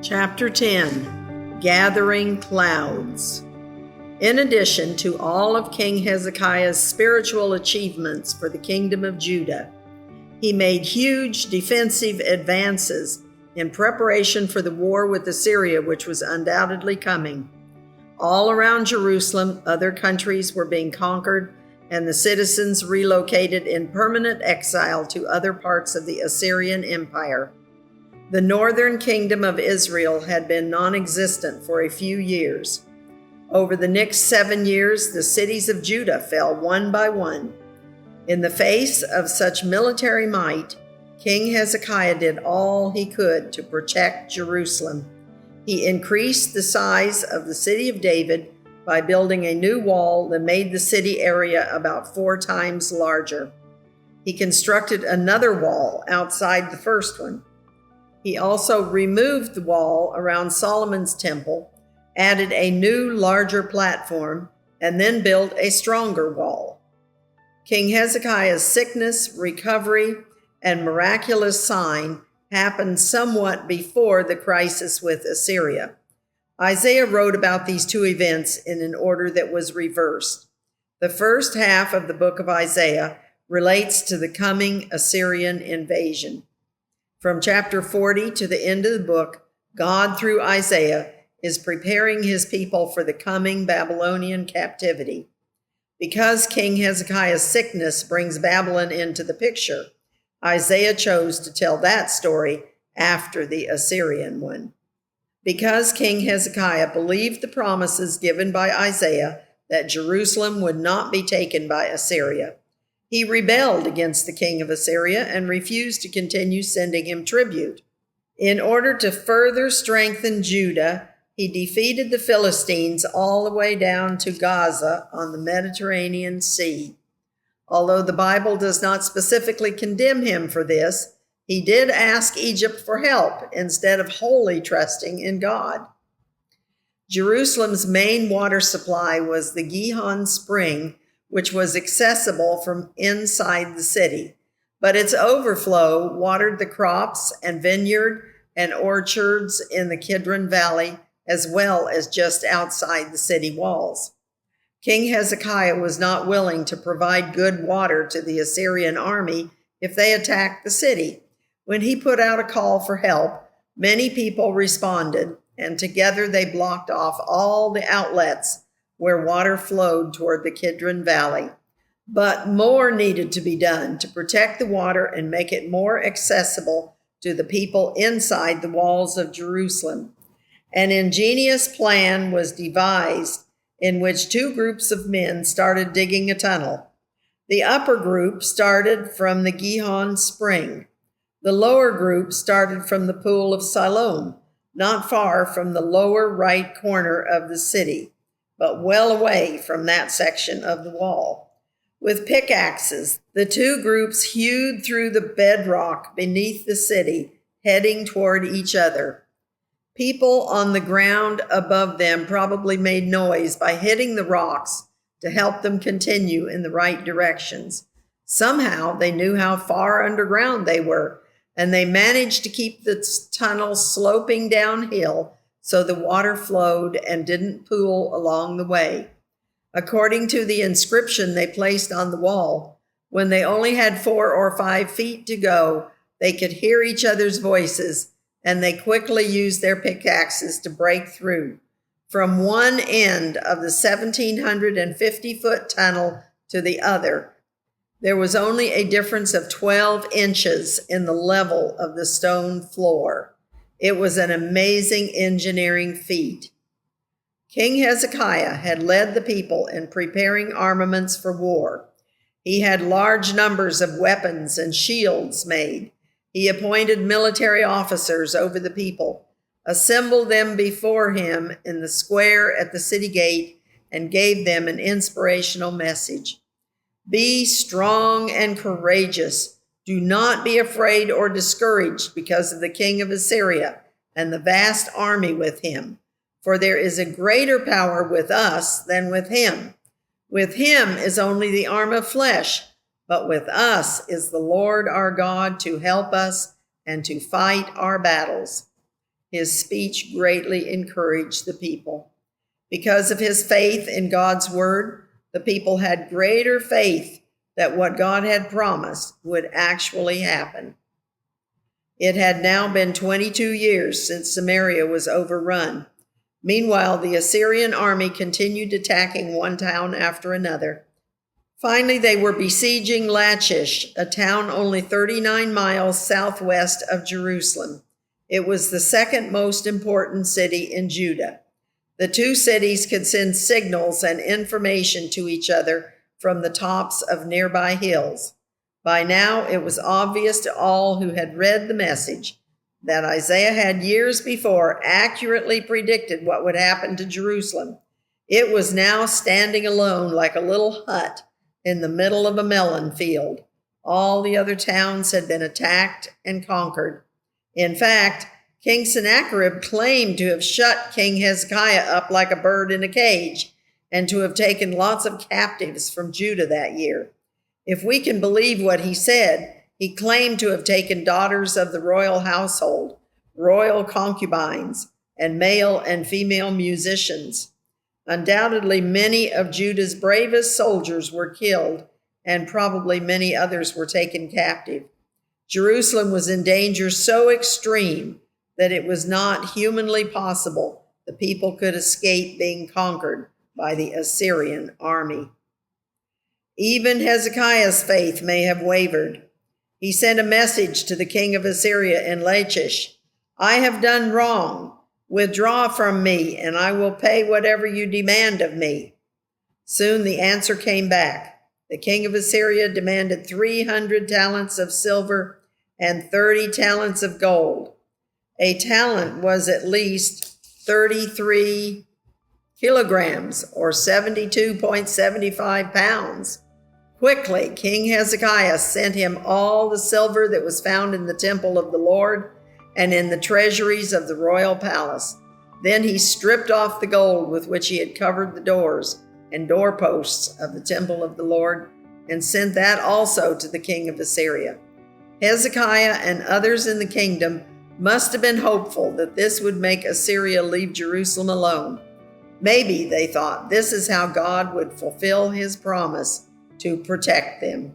Chapter 10, Gathering Clouds. In addition to all of King Hezekiah's spiritual achievements for the kingdom of Judah, he made huge defensive advances in preparation for the war with Assyria, which was undoubtedly coming. All around Jerusalem, other countries were being conquered, and the citizens relocated in permanent exile to other parts of the Assyrian Empire. The northern kingdom of Israel had been non-existent for a few years. Over the next 7 years, the cities of Judah fell one by one. In the face of such military might, King Hezekiah did all he could to protect Jerusalem. He increased the size of the city of David by building a new wall that made the city area about 4 times larger. He constructed another wall outside the first one. He also removed the wall around Solomon's temple, added a new, larger platform, and then built a stronger wall. King Hezekiah's sickness, recovery, and miraculous sign happened somewhat before the crisis with Assyria. Isaiah wrote about these two events in an order that was reversed. The first half of the book of Isaiah relates to the coming Assyrian invasion. From chapter 40 to the end of the book, God, through Isaiah, is preparing his people for the coming Babylonian captivity. Because King Hezekiah's sickness brings Babylon into the picture, Isaiah chose to tell that story after the Assyrian one. Because King Hezekiah believed the promises given by Isaiah that Jerusalem would not be taken by Assyria, he rebelled against the king of Assyria and refused to continue sending him tribute. In order to further strengthen Judah, he defeated the Philistines all the way down to Gaza on the Mediterranean Sea. Although the Bible does not specifically condemn him for this, he did ask Egypt for help instead of wholly trusting in God. Jerusalem's main water supply was the Gihon Spring, which was accessible from inside the city, but its overflow watered the crops and vineyard and orchards in the Kidron Valley, as well as just outside the city walls. King Hezekiah was not willing to provide good water to the Assyrian army if they attacked the city. When he put out a call for help, many people responded, and together they blocked off all the outlets where water flowed toward the Kidron Valley. But more needed to be done to protect the water and make it more accessible to the people inside the walls of Jerusalem. An ingenious plan was devised in which 2 groups of men started digging a tunnel. The upper group started from the Gihon Spring. The lower group started from the pool of Siloam, not far from the lower right corner of the city, but well away from that section of the wall. With pickaxes, the 2 groups hewed through the bedrock beneath the city, heading toward each other. People on the ground above them probably made noise by hitting the rocks to help them continue in the right directions. Somehow they knew how far underground they were, and they managed to keep the tunnel sloping downhill so the water flowed and didn't pool along the way. According to the inscription they placed on the wall, when they only had 4 or 5 feet to go, they could hear each other's voices, and they quickly used their pickaxes to break through. From one end of the 1,750-foot tunnel to the other, there was only a difference of 12 inches in the level of the stone floor. It was an amazing engineering feat. King Hezekiah had led the people in preparing armaments for war. He had large numbers of weapons and shields made. He appointed military officers over the people, assembled them before him in the square at the city gate, and gave them an inspirational message. Be strong and courageous. Do not be afraid or discouraged because of the king of Assyria and the vast army with him, for there is a greater power with us than with him. With him is only the arm of flesh, but with us is the Lord our God to help us and to fight our battles. His speech greatly encouraged the people. Because of his faith in God's word, the people had greater faith that what God had promised would actually happen. It had now been 22 years since Samaria was overrun. Meanwhile, the Assyrian army continued attacking one town after another. Finally, they were besieging Lachish, a town only 39 miles southwest of Jerusalem. It was the second most important city in Judah. The two cities could send signals and information to each other from the tops of nearby hills. By now, it was obvious to all who had read the message that Isaiah had years before accurately predicted what would happen to Jerusalem. It was now standing alone like a little hut in the middle of a melon field. All the other towns had been attacked and conquered. In fact, King Sennacherib claimed to have shut King Hezekiah up like a bird in a cage and to have taken lots of captives from Judah that year. If we can believe what he said, he claimed to have taken daughters of the royal household, royal concubines, and male and female musicians. Undoubtedly, many of Judah's bravest soldiers were killed, and probably many others were taken captive. Jerusalem was in danger so extreme that it was not humanly possible the people could escape being conquered by the Assyrian army. Even Hezekiah's faith may have wavered. He sent a message to the king of Assyria in Lachish. "I have done wrong. Withdraw from me, and I will pay whatever you demand of me." Soon the answer came back. The king of Assyria demanded 300 talents of silver and 30 talents of gold. A talent was at least 33 kilograms or 72.75 pounds. Quickly, King Hezekiah sent him all the silver that was found in the temple of the Lord and in the treasuries of the royal palace. Then he stripped off the gold with which he had covered the doors and doorposts of the temple of the Lord and sent that also to the king of Assyria. Hezekiah and others in the kingdom must have been hopeful that this would make Assyria leave Jerusalem alone. Maybe, they thought, this is how God would fulfill his promise to protect them.